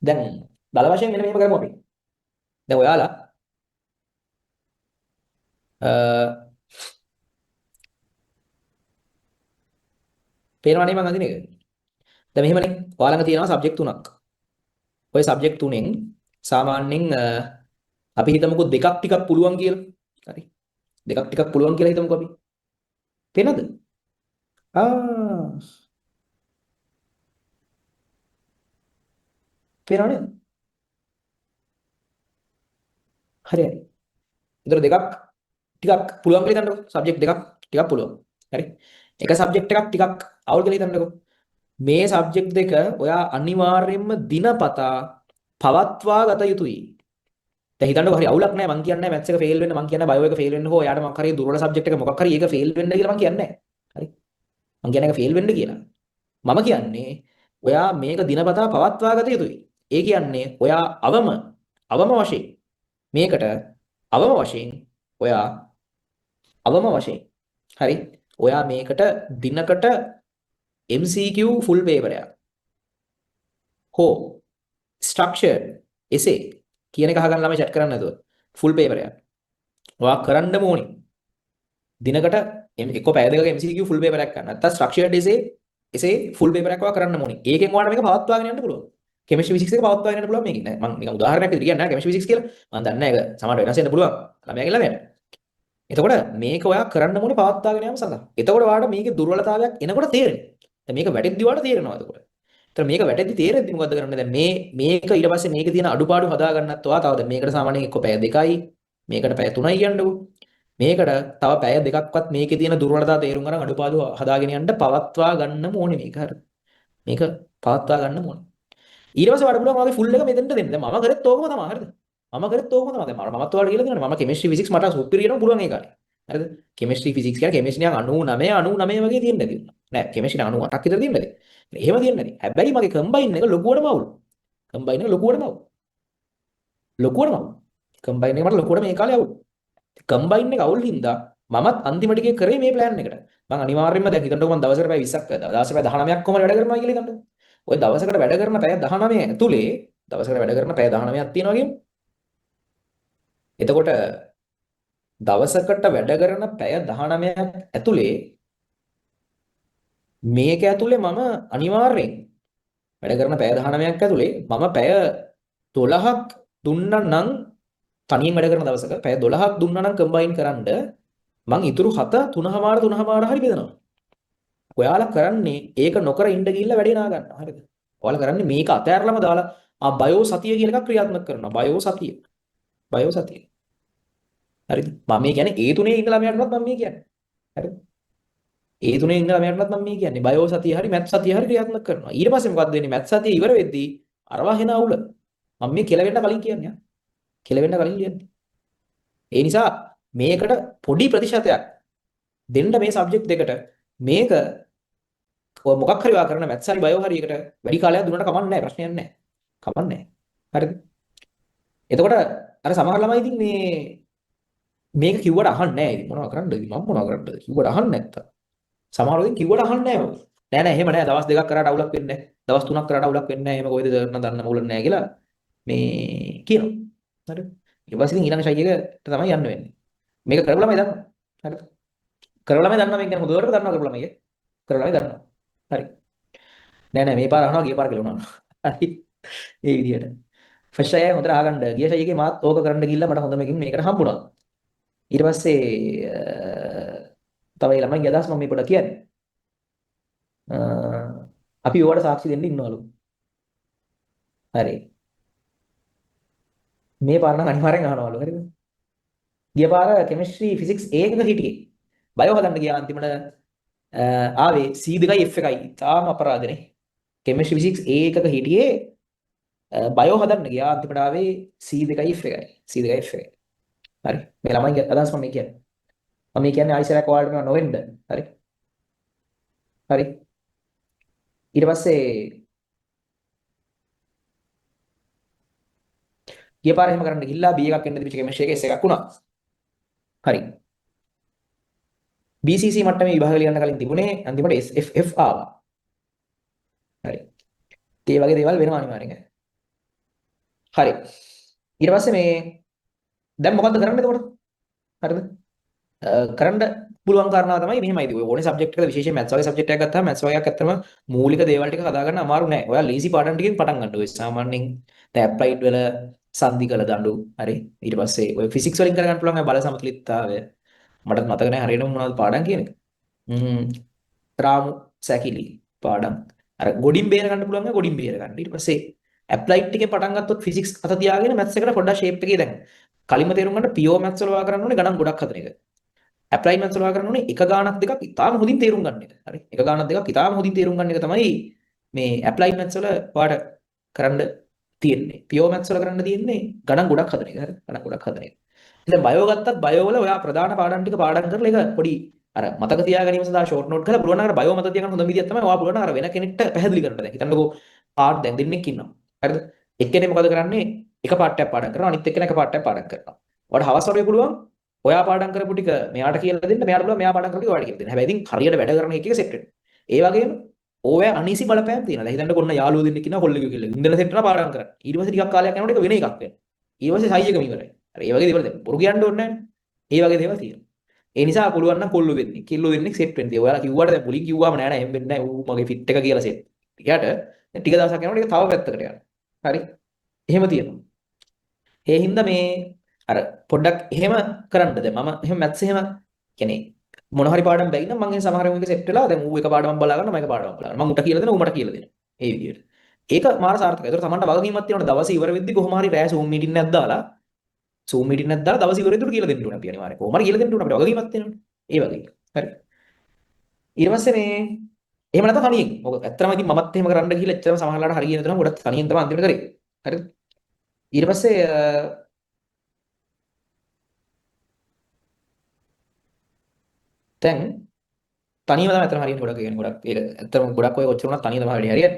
දැන් දල වශයෙන් මෙන්න මෙහෙම කරමු අපි. දැන් ඔයාලා පේනවනේ මං අඳින එක. දැන් මෙහෙමනේ ඔයාලඟ තියෙනවා සබ්ජෙක්ට් තුනක්. ওই සබ්ජෙක්ට් තුනෙන් සාමාන්‍යයෙන් අපි හිතමුකෝ දෙකක් ටිකක් පුළුවන් කියලා. හරි. දෙකක් ටිකක් පුළුවන් කියලා හිතමුකෝ අපි. පේනද? ආ පේනවනේ. හරි හරි. ඒතර දෙකක් ටිකක් පුළුවන් කියලා හිතන්නකෝ. සබ්ජෙක්ට් දෙකක් ටිකක් පුළුවන්. හරි. එක සබ්ජෙක්ට් එකක් ටිකක් අවුල් කියලා හිතන්නකෝ. මේ සබ්ජෙක්ට් දෙක ඔයා අනිවාර්යයෙන්ම දිනපතා පවත්වා ගත යුතුයි. දැන් හිතන්නකෝ හරි අවුලක් නැහැ මං කියන්නේ මැත්ස් එක ෆේල් වෙන්න මං කියන්නේ බයෝ එක ෆේල් වෙන්න හෝ එයාට මොකක් හරි දුර්වල සබ්ජෙක්ට් එක මොකක් හරි ඒක ෆේල් වෙන්න කියලා මං කියන්නේ නැහැ. හරි. මං කියන්නේ ඒක ෆේල් වෙන්න කියලා. මම කියන්නේ ඔයා මේක දිනපතා පවත්වා ගත යුතුයි. ඒ කියන්නේ ඔයා අවම වශයෙන් මේකට අවම වශයෙන් ඔයා අවම වශයෙන් හරි ඔයා මේකට දිනකට MCQ ෆුල් පේපර් එකක් හෝ ස්ට්‍රක්චර්ඩ් එසේ කියන එක අහගන්න ළමයි chat කරන්න නැතුව ෆුල් පේපර් එකක් ඔයා කරන්නම ඕනේ දිනකට එක්ක පැය දෙකක MCQ ෆුල් පේපර් එකක් ගන්න නැත්නම් ස්ට්‍රක්චර්ඩ් එසේ ෆුල් පේපර් එකක් ඔයා කරන්නම ඕනේ ඒකෙන් ඔයාලට මේක පවත්වාගෙන යන්න පුළුවන් කෙමිස්ට්‍රි ෆිසික්ස් එක පවත්වාගෙන යන්න පුළුවන් මේකෙන් මම නිකන් උදාහරණයක් විදිහට කියන්නේ කෙමිස්ට්‍රි ෆිසික්ස් කියලා මම දන්නේ නැහැ ඒක සමහරට වෙනස් වෙන්න පුළුවන් ළමයාගේ ළමයාට එතකොට මේක ඔයා කරන්න ඕනේ පවත්වාගෙන යාම සඳහා එතකොට ඔයාලට මේකේ දුර්වලතාවයක් එනකොට තේරෙනවා දැන් මේක වැටෙද්දි ඔයාලට තේරෙනවා එතකොට ඒතර මේක වැටෙද්දි තේරෙද්දි මොකද්ද කරන්නේ දැන් මේක ඊට පස්සේ මේකේ තියෙන අඩුපාඩු හදා ගන්නත් ඔයා තව දැන් මේකට සාමාන්‍යයෙන් එක්ක පැය 2යි මේකට පැය 3යි කියන්නකෝ මේකට තව පැය දෙකක්වත් මේකේ තියෙන දුර්වලතා තේරුම් ගන්න අඩුපාඩු හදාගෙන යන්න පවත්වා ගන්නම ඕනේ මේක හරිද මේක පවත්වා ගන්නම ඕනේ ඊට පස්සේ වඩ පුළුවන් ඔයාගේ ෆුල් එක මෙතෙන්ට දෙන්න දැන් මම කරෙත් ඕකම තමයි හරිද මම කරෙත් ඕකම තමයි දැන් මමත් ඔයාලට කියලා දෙනවා මම කෙමිස්ට්‍රි ෆිසික්ස් මට සුපිරියරම පුළුවන් ඒ කාලේ හරිද කෙමිස්ට්‍රි ෆිසික්ස් කියන්නේ කෙමිස්ට්‍රි නිකන් 99 වගේ තියෙන්නේ නැති නෑ කෙමිස්ට්‍රි 98ක් විතර තියෙන්නේ නැති එහෙම තියෙන්නේ නැති හැබැයි මගේ කම්බයින් එක ලොකුවටම අවුල් කම්බයින් එක ලොකුවටම අවුල් ලොකුවටම අවුල් කම්බයින් එක මට ලොකුවට මේ කාලේ අවුල් කම්බයින් එක අවුල් හින්දා මමත් අන්තිමට ගියේ කරේ මේ ප්ලෑන් එකට මම අනිවාර්යයෙන්ම දැන් හිතන්නකෝ මම දවසකට පැය 20ක් දවසට පැය 19ක් කොහමද වැඩ කරනවා කියලා හිතන්න ඔය දවසකට වැඩ කරන පැය 19 ඇතුලේ දවසකට වැඩ කරන පැය 19ක් තියෙනවා කියමු එතකොට දවසකට වැඩ කරන පැය 19ක් ඇතුලේ මේක ඇතුලේ මම අනිවාර්යෙන් වැඩ කරන පැය 19ක් ඇතුලේ මම පැය 12ක් දුන්නා නම් තනියෙන් වැඩ කරන දවසක පැය 12ක් දුන්නා නම් කම්බයින් කරන්ඩ මං ඉතුරු 7 3:00 හරි බෙදනවා. ඔයාලා කරන්නේ ඒක නොකර ඉන්න ගිහිල්ලා වැඩේ නා ගන්න. හරිද? ඔයාලා කරන්නේ මේක අතෑරලම දාලා බයෝ සතිය කියලා එකක් ක්‍රියාත්මක කරනවා. බයෝ සතිය. බයෝ සතිය. හරිද? මම මේ කියන්නේ ඒ තුනේ ඉඳලා මෙයාටවත් මම මේ කියන්නේ. හරිද? ඒ තුනේ ඉඳලා මෙයාටවත් මම මේ කියන්නේ. බයෝ සතිය හරි මැත් සතිය හරි ක්‍රියාත්මක කරනවා. ඊට පස්සේ මොකද්ද වෙන්නේ? මැත් සතිය ඉවර වෙද්දී අරවා හෙන අවුල. මම මේ කෙලවෙන්න කලින් කියන්නේ. කෙලවෙන්න කලින් කියන්නේ. ඒ නිසා මේකට පොඩි ප්‍රතිශතයක් දෙන්න මේ සබ්ජෙක්ට් දෙකට මේක ඔය මොකක් හරි වා කරන මැත්ස් හරි බයෝ හරි එකට වැඩි කාලයක් දුන්නට කමක් නැහැ ප්‍රශ්නයක් නැහැ. කමක් නැහැ. හරිද? එතකොට අර සමහර ළමයි ඉතින් මේක කිව්වට අහන්නේ නැහැ. ඉතින් මොනව කරන්නද? මම මොනව කරන්නද? කිව්වට අහන්නේ නැත්තම්. සමහරව ඉතින් කිව්වට අහන්නේ නැහැ. නෑ නෑ එහෙම නෑ. දවස් දෙකක් කරාට අවුලක් වෙන්නේ නැහැ. දවස් තුනක් කරාට අවුලක් වෙන්නේ නැහැ. එහෙම කොහෙද දන්න මුල නැහැ කියලා මේ කියනවා. හරිද? ඊට පස්සේ ඉතින් ඊළඟ ෂයි එකට තමයි යන්න වෙන්නේ. මේක කරපු ළමයි දන්නවා. හරිද? කරපු ළමයි දන්නවා මේක ගැන හොඳට දන්නවා කරපු ළමයි. කරපු ළමයි දන්නවා. හරි. නෑ නෑ මේ පාර අහනවා ගිය පාර කියලා උනා. හරි. ඒ විදිහට. ෆස්ට් අය හොඳට අහගන්න. ගිය ෂයි එකේ මාත් ඕක කරන්න ගිහිල්ලා මට හොඳ මේකින් මේකට හම්බුණා. ඊට පස්සේ තව ඒ ළමයි අදහස් මම මේ පොඩ්ඩක් කියන්නේ. අපි ඕවට සාක්ෂි දෙන්න ඉන්නවලු. හරි. මේ පාර නම් අනිවාර්යෙන් අහනවලු. හරිද? ගිය පාර කෙමිස්ට්‍රි ෆිසික්ස් A එකක හිටියේ. බයෝ හදන්න ගියා අන්තිමට ආවේ C2යි F එකයි. තාම අපරාධනේ. කෙමිස්ට්‍රි ෆිසික්ස් A එකක හිටියේ බයෝ හදන්න ගියා අන්තිමට ආවේ C2යි F එකයි. C2යි F එකයි. හරි. මේ ළමයි අදහස් මම කියන්නේ. මම කියන්නේ ආයිසරයක් ඔයාලට මේවා නොවෙන්න. හරි. හරි. ඊට පස්සේ ගිය පාර එහෙම කරන්න ගිහිල්ලා B එකක් එන්න තිබිච්ච කෙමිස්ට්‍රි එකේ S එකක් වුණා. හරි. BCC මට්ටමේ විභාග ලියන්න කලින් තිබුණේ අන්තිමට SFF ආවා. හරි. ඒ වගේ දේවල් වෙනවා අනිවාර්යෙන්. හරි. ඊට පස්සේ මේ දැන් මොකද්ද කරන්නේ එතකොට? හරිද? කරන්න පුළුවන් කාරණාව තමයි මෙහෙමයි. ඔය ඕනේ සබ්ජෙක්ට් එකක විශේෂයෙන් මැත්ස් වගේ සබ්ජෙක්ට් එකක් ගත්තාම මැත්ස් වගේක් ඇත්තම මූලික දේවල් ටික හදා ගන්න අමාරු නෑ. ඔයා ලීසි පාඩම් ටිකෙන් පටන් ගන්න. ඔය සාමාන්‍යයෙන් දැන් ඇප්ලයිඩ් වල සංදි කළ දඬු හරි. ඊට පස්සේ ඔය ෆිසික්ස් වලින් කරගන්න පුළුවන් ඔය බල සමතුලිතතාවය. මටත් මතක නෑ හරියටම මොනවද පාඩම් කියන එක. රාමු සැකිලි පාඩම්. අර ගොඩින් බේර ගන්න පුළුවන් නම් ගොඩින් බේර ගන්න. ඊට පස්සේ ඇප්ලයිඩ් ටිකේ පටන් ගත්තොත් ෆිසික්ස් අත තියාගෙන මැත්ස් එකට පොඩ්ඩක් ෂේප් එකේ දැන් කලින්ම තේරුම් ගන්න පියෝ මැත්ස් වල වා කරන්න ඕනේ ගණන් ගොඩක් හදන එක. ඇප්ලයි මැත්ස් වල වා කරන්න ඕනේ එක ගාණක් දෙකක් ඉතාලම හොඳින් තේරුම් ගන්න එක. හරි. එක ගාණක් දෙකක් ඉතාලම හොඳින් තේරුම් ගන්න එක තමයි මේ ඇප්ලයි මැත්ස් වල වාට කරන්න තියෙන්නේ. පියෝ මැත්ස් වල කරන්න තියෙන්නේ ගණන් ගොඩක් හදන එක. හරි. ගණන් ගොඩක් හදන එක. ඉතින් බයෝ ගත්තත් බයෝ වල ඔයා ප්‍රධාන පාඩම් ටික පාඩම් කරලා ඒක පොඩි අර මතක තියා ගැනීම සඳහා ෂෝට් නෝට් කරලා පුළුවන් නම් බයෝ මතක තියාගන්න හොඳ විදියක් තමයි ඔයා පුළුවන් නම් අර වෙන කෙනෙක්ට පැහැදිලි කරන්න. දැන් හිතන්නකෝ පාඩ් දැන් දෙන්නෙක් ඉන්නවා. හරිද? එක්කෙනෙක් මොකද කරන්නේ? එක පාඩයක් පාඩම් කරනවා අනිත් එක්කෙනා එක පාඩයක් පාඩම් කරනවා. ඔයාලට හවස් වරුවේ පුළුවන් ඔයා පාඩම් කරපු ටික මෙයාට කියලා දෙන්න මෙයාට පුළුවන් මෙයා පාඩම් කරපු ටික ඔයාලට කියලා දෙන්න. හැබැයි ඉතින් හරියට වැඩ කරන එක සෙට් වෙන්න. ඒ වගේම ඕවැ අනීසි බලපෑම් තියෙනවා. දැන් හිතන්නකෝ ඔන්න යාළුවෝ දෙන්නෙක් ඉන්නවා කොල්ලෙක්ව කියලා. ඉන්දන සෙට් කරලා පාඩම් කරන්න. ඊට පස්සේ ටිකක් කාලයක් යනකොට ඒක වෙන එකක් වෙනවා. ඊට පස්සේ සයි එකම ඉවරයි. හරි ඒ වගේ දේවල් දැන් බොරු කියන්න ඕනේ නැහැ. ඒ වගේ දේවල් තියෙනවා. ඒ නිසා පුළුවන් නම් කොල්ලෝ වෙන්නේ. කිල්ලෝ වෙන්නේ සෙට් වෙන්න. ඔයාලා කිව්වට දැන් මුලින් කිව්වම නෑ නෑ එහෙම වෙන්නේ නෑ. ඌ මගේ ෆිට් එක කියලා සෙට්. ඊට දැන් ටික දවසක් යනකොට ඒක තව පැත්තකට යනවා. හරි. එහෙම තියෙනවා. ඒ හින්දා මේ අර පොඩ්ඩක් එහෙම කරන්නද දැන් මම එහෙම මැත්ස් එහෙම කියන්නේ මොන හරි පාඩම් බැරි නම් මම එහෙන් සමහර වෙලාවට සෙට් වෙලා දැන් ඌ එක පාඩමක් බලා ගන්න මම එක පාඩමක් බලා ගන්න මම උට කියලා දෙනවා ඌ මට කියලා දෙනවා ඒ විදිහට ඒක මාර සාර්ථකයි ඒතර තමන්ට වගකීමක් තියෙනවා දවස් ඉවර වෙද්දි කොහොම හරි රෑ Zoom meeting එකක් දාලා Zoom meeting එකක් දාලා දවස් ඉවර වෙද්දි උට කියලා දෙන්න ඕනේ අපි අනිවාර්යයෙන් කොහොම හරි කියලා දෙන්න ඕනේ අපිට වගකීමක් තියෙනවනේ ඒ වගේ හරි ඊට පස්සේ මේ එහෙම නැත්නම් තනියෙන් මොකද ඇත්තටම ඉතින් මමත් එහෙම කරන්න ගිහලා එච්චරම සමහර වෙලාවට හරියන්නේ නැතුනම ගොඩක් තනියෙන් තමයි අන්තිමට කරේ හරිද ඊට පස්සේ දැන් තනියම තමයි අතන හරියන්නේ ගොඩක් කියන්නේ ගොඩක් ඒක ඇත්තටම ගොඩක් ඔය කොච්චර වුණත් තනියම තමයි වැඩි හරියන්නේ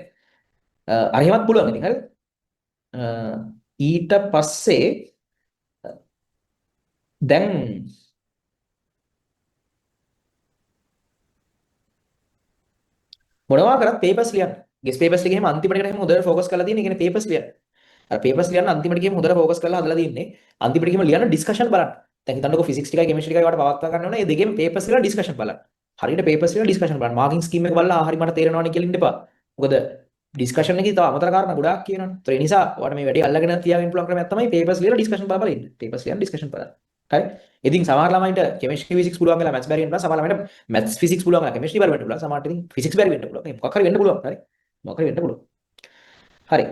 අර එහෙමත් පුළුවන් ඉතින් හරිද ඊට පස්සේ දැන් මොනවා කරත් පේපර්ස් ලියන්න ගෙස් පේපර්ස් ටික එහෙම අන්තිමට ගිහින් හොඳට ફોකස් කරලා තියෙන. ඒ කියන්නේ පේපර්ස් ලියන්න. අර පේපර්ස් ලියන්න අන්තිමට ගිහින් හොඳට ફોකස් කරලා හදලා තියෙන්නේ. අන්තිමට ගිහින් ලියන්න ඩිස්කෂන් බලන්න. දැන් හිතන්නකෝ ෆිසික්ස් ටිකයි කෙමිස්ට්‍රි ටිකයි වට පවත්වා ගන්න ඕනේ. මේ දෙකේම පේපර්ස් ලියලා ඩිස්කෂන් බලන්න. හරියට පේපර්ස් ලියලා ඩිස්කෂන් බලන්න. මාකින් ස්කීම් එක බලලා හරි මට තේරෙනවනේ කියලා ඉන්න එපා. මොකද ඩිස්කෂන් එකේ තව අමතර කාරණා ගොඩාක් කියනවනේ. ඒ නිසා ඔයාලට මේ වැඩේ අල්ලගෙන තියාගෙන පුළුවන් ක්‍රමයක් තමයි පේපර්ස් ලියලා ඩිස්කෂන් බල බල ඉන්න. පේපර්ස් ලියන්න ඩිස්කෂන් බලන්න. හරි. ඉතින් සමහර ළමයින්ට කෙමිස්ට්‍රි ෆිසික්ස් පුළුවන් වෙලා මැත්ස් බැරි වෙන්න පුළුවන්. සමහර ළමයින්ට මැත්ස් ෆිසික්ස් පුළුවන් වෙලා කෙමිස්ට්‍රි බැරි වෙන්න පුළුවන්. සමහරට ඉතින් ෆිසික්ස් බැරි වෙන්න පුළුවන්. මොකක් හරි වෙන්න පුළුවන්. හරි. මොකක් හරි වෙන්න පුළුවන්. හරි.